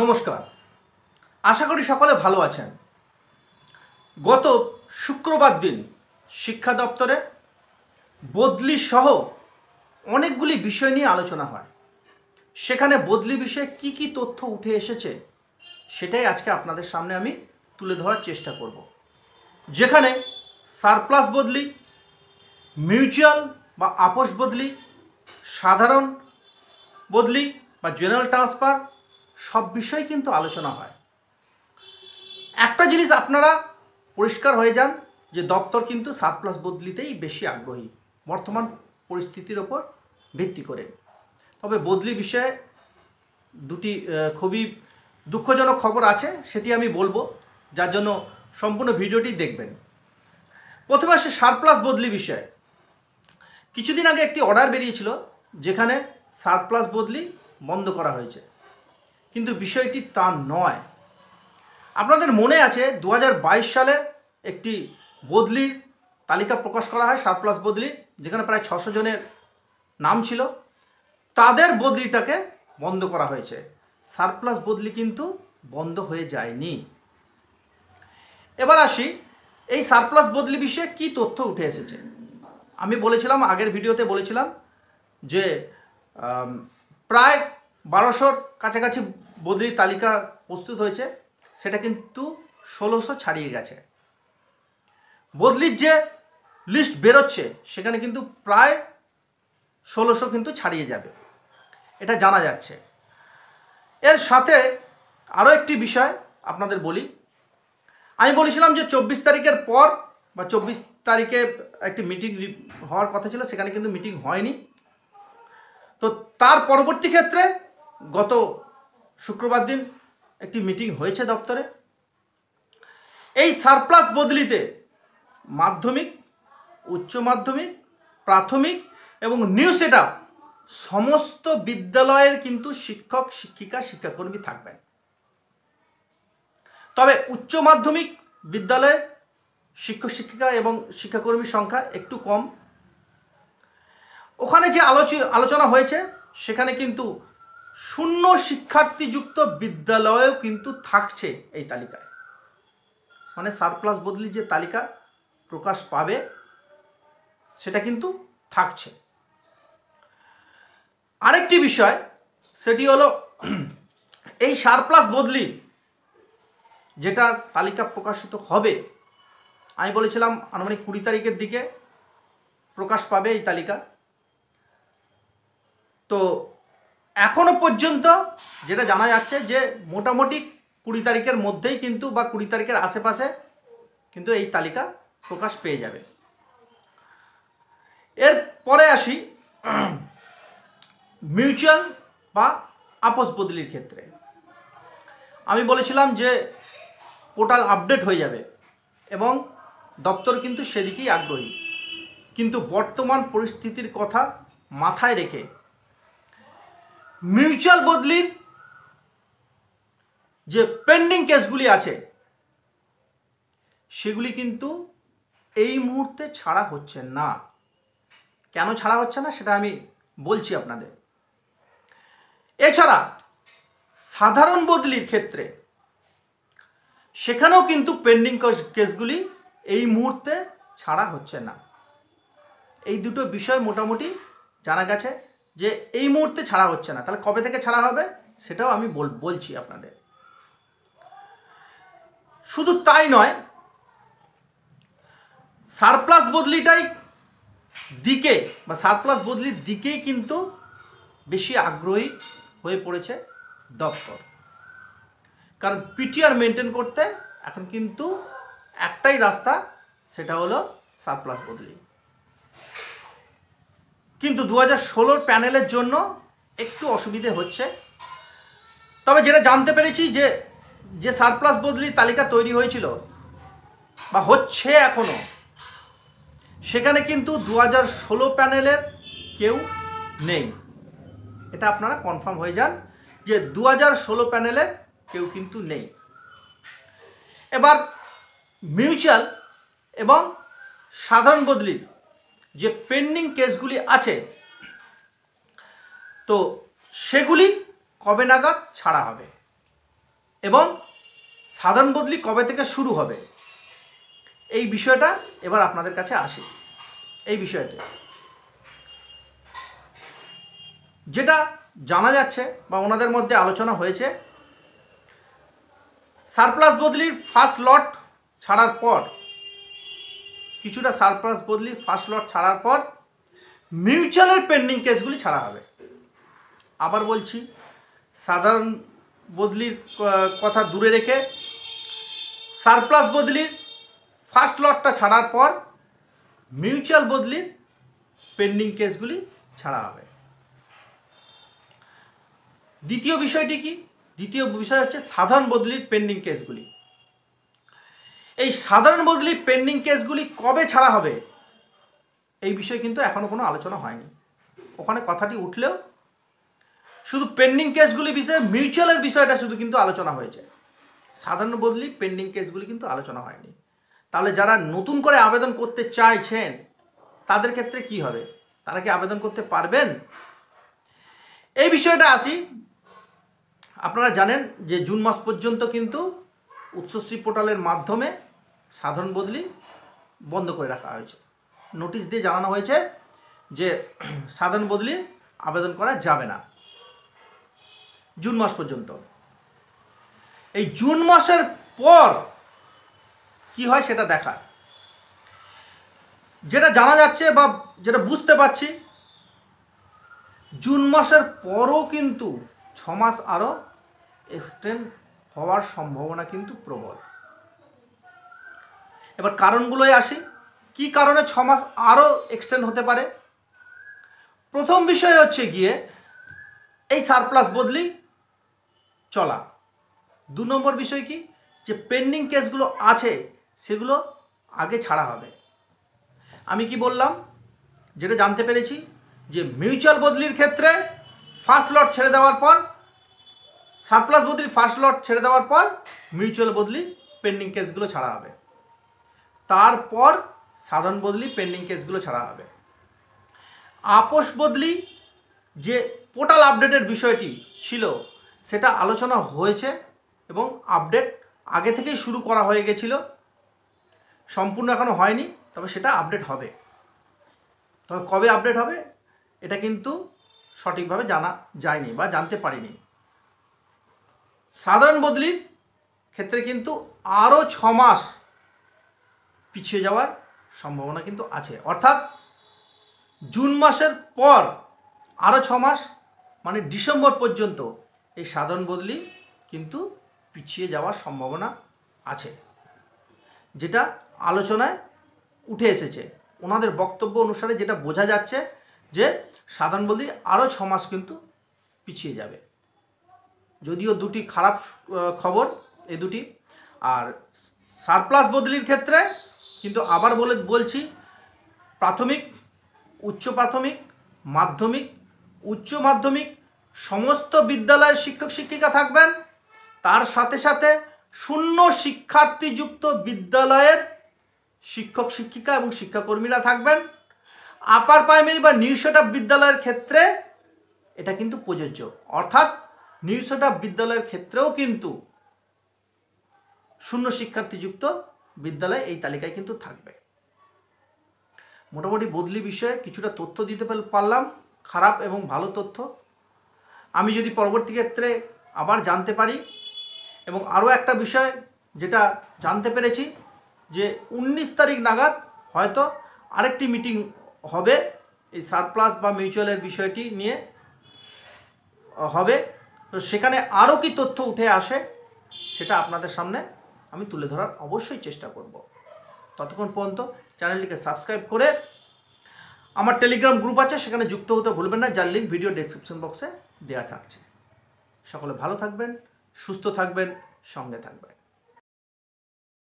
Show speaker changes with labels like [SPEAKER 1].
[SPEAKER 1] নমস্কার, আশা করি সকলে ভালো আছেন। গত শুক্রবার দিন শিক্ষা দপ্তরে বদলি সহ অনেকগুলি বিষয় নিয়ে আলোচনা হয়। সেখানে বদলি বিষয়ে কি কি তথ্য উঠে এসেছে সেটাই আজকে আপনাদের সামনে আমি তুলে ধরার চেষ্টা করব। যেখানে সারপ্লাস বদলি, মিউচুয়াল বা আপোষ বদলি, সাধারণ বদলি বা জেনারেল ট্রান্সফার সব বিষয় কিন্তু আলোচনা হয়। একটা জিনিস আপনারা পরিষ্কার হয়ে যান যে দপ্তর কিন্তু সারপ্লাস বদলিতেই বেশি আগ্রহী বর্তমান পরিস্থিতির ওপর ভিত্তি করে। তবে বদলি বিষয়ে দুটি খুবই দুঃখজনক খবর আছে, সেটি আমি বলবো, যার জন্য সম্পূর্ণ ভিডিওটি দেখবেন। প্রথমে আসে সারপ্লাস বদলি বিষয়ে। কিছুদিন আগে একটি অর্ডার বেরিয়েছিল যেখানে সারপ্লাস বদলি বন্ধ করা হয়েছে, কিন্তু বিষয়টি তা নয়। আপনাদের মনে আছে 2022 সালে একটি বদলির তালিকা প্রকাশ করা হয়, সারপ্লাস বদলি, যেখানে প্রায় 600 জনের নাম ছিল। তাদের বদলিটাকে বন্ধ করা হয়েছে। সারপ্লাস বদলি কিন্তু বন্ধ হয়ে যায়নি। এবার আসি এই সারপ্লাস বদলি বিষয়ে কি তথ্য উঠে এসেছে। আমি বলেছিলাম, আগের ভিডিওতে বলেছিলাম যে প্রায় 1200-র কাছাকাছি বদলির তালিকা প্রস্তুত হয়েছে, সেটা কিন্তু 1600 ছাড়িয়ে গেছে। বদলির যে লিস্ট বেরোচ্ছে সেখানে কিন্তু প্রায় 1600 কিন্তু ছাড়িয়ে যাবে, এটা জানা যাচ্ছে। এর সাথে আরও একটি বিষয় আপনাদের বলি। আমি বলেছিলাম যে 24 তারিখের পর বা 24 তারিখে একটি মিটিং হওয়ার কথা ছিল, সেখানে কিন্তু মিটিং হয়নি। তো তার পরবর্তী ক্ষেত্রে গত শুক্রবার দিন একটি মিটিং হয়েছে দপ্তরে। এই সারপ্লাস বদলিতে মাধ্যমিক, উচ্চ মাধ্যমিক, প্রাথমিক এবং নিউ সেটআপ সমস্ত বিদ্যালয়ের কিন্তু শিক্ষক, শিক্ষিকা, শিক্ষাকর্মী থাকবেন। তবে উচ্চ মাধ্যমিক বিদ্যালয়ের শিক্ষক, শিক্ষিকা এবং শিক্ষাকর্মীর সংখ্যা একটু কম। ওখানে যে আলোচনা হয়েছে সেখানে কিন্তু শূন্য শিক্ষার্থীযুক্ত বিদ্যালয়ও কিন্তু থাকছে এই তালিকায়। মানে সারপ্লাস বদলি যে তালিকা প্রকাশ পাবে সেটা কিন্তু থাকছে। আরেকটি বিষয়, সেটি হলো এই সারপ্লাস বদলি যেটা তালিকা প্রকাশিত হবে, আমি বলেছিলাম আনুমানিক 20 তারিখের দিকে প্রকাশ পাবে এই তালিকা। তো এখনো পর্যন্ত যেটা জানা যাচ্ছে যে মোটামুটি 20 তারিখের মধ্যেই কিন্তু বা 20 তারিখের আশেপাশে কিন্তু এই তালিকা প্রকাশ পেয়ে যাবে। এর পরে আসি মিউচুয়াল বা আপোষ বদলির ক্ষেত্রে। আমি বলেছিলাম যে পোর্টাল আপডেট হয়ে যাবে এবং দপ্তর কিন্তু সেদিকেই আগ্রহী। কিন্তু বর্তমান পরিস্থিতির কথা মাথায় রেখে মিউচুয়াল বদলির যে পেন্ডিং কেসগুলি আছে সেগুলি কিন্তু এই মুহূর্তে ছাড়া হচ্ছে না। কেন ছাড়া হচ্ছে না সেটা আমি বলছি আপনাদের। এছাড়া সাধারণ বদলির ক্ষেত্রে সেখানেও কিন্তু পেন্ডিং কেসগুলি এই মুহূর্তে ছাড়া হচ্ছে না। এই দুটো বিষয় মোটামুটি জানা গেছে যে এই মুহূর্তে ছাড়া হচ্ছে না। তাহলে কবে থেকে ছাড়া হবে সেটাও আমি বলছি আপনাদের। শুধু তাই নয়, সারপ্লাস বদলিটাই দিকে বা সারপ্লাস বদলির দিকেই কিন্তু বেশি আগ্রহী হয়ে পড়েছে দপ্তর। কারণ পিটিআর মেনটেন করতে এখন কিন্তু একটাই রাস্তা, সেটা হলো সারপ্লাস বদলি। কিন্তু 2016 প্যানেলের জন্য একটু অসুবিধে হচ্ছে। তবে যেটা জানতে পেরেছি যে সারপ্লাস বদলির তালিকা তৈরি হয়েছিল বা হচ্ছে এখনো, সেখানে কিন্তু 2016 প্যানেলের কেউ নেই। এটা আপনারা কনফার্ম হয়ে যান যে 2016 প্যানেলের কেউ কিন্তু নেই। এবার মিউচুয়াল এবং সাধারণ বদলির যে পেন্ডিং কেসগুলি আছে, তো সেগুলি কবে নাগাদ ছাড়া হবে এবং সাধারণ বদলি কবে থেকে শুরু হবে এই বিষয়টা এবার আপনাদের কাছে আসি। এই বিষয়তে যেটা জানা যাচ্ছে বা ওনাদের মধ্যে আলোচনা হয়েছে, সারপ্লাস বদলির ফার্স্ট লট ছাড়ার পর, কিছুটা সারপ্লাস বদলির ফার্স্ট লট ছাড়ার পর মিউচুয়ালের পেন্ডিং কেসগুলি ছাড়া হবে। আবার বলছি, সাধারণ বদলির কথা দূরে রেখে সারপ্লাস বদলির ফার্স্ট লটটা ছাড়ার পর মিউচুয়াল বদলির পেন্ডিং কেসগুলি ছাড়া হবে। দ্বিতীয় বিষয়টি কি? দ্বিতীয় বিষয় হচ্ছে সাধারণ বদলির পেন্ডিং কেসগুলি। এই সাধারণ বদলির পেন্ডিং কেসগুলি কবে ছাড়া হবে এই বিষয়ে কিন্তু এখনো কোনো আলোচনা হয়নি। ওখানে কথাটি উঠলেও শুধু পেন্ডিং কেসগুলি বিষয়ে মিউচুয়ালের বিষয়টা শুধু কিন্তু আলোচনা হয়েছে, সাধারণ বদলি পেন্ডিং কেসগুলি কিন্তু আলোচনা হয়নি। তাহলে যারা নতুন করে আবেদন করতে চাইছেন তাদের ক্ষেত্রে কি হবে? তারা কি আবেদন করতে পারবেন? এই বিষয়টা আসি। আপনারা জানেন যে জুন মাস পর্যন্ত কিন্তু উচ্চশ্রী পোর্টালের মাধ্যমে সাধারণ বদলি বন্ধ করে রাখা হয়েছে। নোটিশ দিয়ে জানানো হয়েছে যে সাধারণ বদলি আবেদন করা যাবে না জুন মাস পর্যন্ত। এই জুন মাসের পর কি হয় সেটা দেখার। যেটা জানা যাচ্ছে বা যেটা বুঝতে পারছি, জুন মাসের পরও কিন্তু 6 মাস আরও এক্সটেন্ড হওয়ার সম্ভাবনা কিন্তু প্রবল। এবার কারণগুলোই আসি, কি কারণে 6 মাস আরও এক্সটেন্ড হতে পারে। প্রথম বিষয় হচ্ছে গিয়ে এই সারপ্লাস বদলি চলা। 2 নম্বর বিষয় কি, যে পেন্ডিং কেসগুলো আছে সেগুলো আগে ছাড়া হবে। আমি কি বললাম, যেটা জানতে পেরেছি যে মিউচুয়াল বদলির ক্ষেত্রে ফার্স্ট লট ছেড়ে দেওয়ার পর, সারপ্লাস বদলির ফার্স্ট লট ছেড়ে দেওয়ার পর মিউচুয়াল বদলি পেন্ডিং কেসগুলো ছাড়া হবে। তারপর সাধারণ বদলি পেন্ডিং কেসগুলো ছাড়া হবে। আপোষ বদলি যে পোর্টাল আপডেটের বিষয়টি ছিল সেটা আলোচনা হয়েছে এবং আপডেট আগে থেকেই শুরু করা হয়ে গেছিল, সম্পূর্ণ এখনো হয়নি, তবে সেটা আপডেট হবে। তবে কবে আপডেট হবে এটা কিন্তু সঠিকভাবে জানা যায়নি বা জানতে পারিনি। সাধারণ বদলির ক্ষেত্রে কিন্তু আরও 6 মাস পিছিয়ে যাওয়ার সম্ভাবনা কিন্তু আছে, অর্থাৎ জুন মাসের পর আরও 6 মাস মানে ডিসেম্বর পর্যন্ত এই সাধারণ বদলি কিন্তু পিছিয়ে যাওয়ার সম্ভাবনা আছে, যেটা আলোচনায় উঠে এসেছে। ওনাদের বক্তব্য অনুসারে যেটা বোঝা যাচ্ছে যে সাধারণ বদলি আরও 6 মাস কিন্তু পিছিয়ে যাবে। যদিও দুটি খারাপ খবর এই দুটি। আর সারপ্লাস বদলির ক্ষেত্রে কিন্তু আবার বলছি, প্রাথমিক, উচ্চ প্রাথমিক, মাধ্যমিক, উচ্চ মাধ্যমিক সমস্ত বিদ্যালয়ের শিক্ষক শিক্ষিকা থাকবেন। তার সাথে সাথে শূন্য শিক্ষার্থীযুক্ত বিদ্যালয়ের শিক্ষক শিক্ষিকা এবং শিক্ষাকর্মীরা থাকবেন। আপার প্রাইমারি বা নিউ সেট আপ বিদ্যালয়ের ক্ষেত্রে এটা কিন্তু প্রযোজ্য, অর্থাৎ নিউ সেট আপ বিদ্যালয়ের ক্ষেত্রেও কিন্তু শূন্য শিক্ষার্থীযুক্ত বিদ্যালয় এই তালিকায় কিন্তু থাকবে। মোটামুটি বদলি বিষয়ে কিছুটা তথ্য দিতে পারলাম, খারাপ এবং ভালো তথ্য। আমি যদি পরবর্তী ক্ষেত্রে আবার জানতে পারি, এবং আরও একটা বিষয় যেটা জানতে পেরেছি যে 19 তারিখ নাগাদ হয়তো আরেকটি মিটিং হবে এই সারপ্লাস বা মিউচুয়ালের বিষয়টি নিয়ে হবে। তো সেখানে আরও কি তথ্য উঠে আসে সেটা আপনাদের সামনে আমি তুলে ধরার অবশ্যই চেষ্টা করব। ততক্ষণ পর্যন্ত চ্যানেলটিকে সাবস্ক্রাইব করে আমার টেলিগ্রাম গ্রুপ আছে সেখানে যুক্ত হতে ভুলবেন না, যার লিঙ্ক ভিডিও ডেসক্রিপশন বক্সে দেওয়া থাকছে। সকলে ভালো থাকবেন, সুস্থ থাকবেন, সঙ্গে থাকবেন।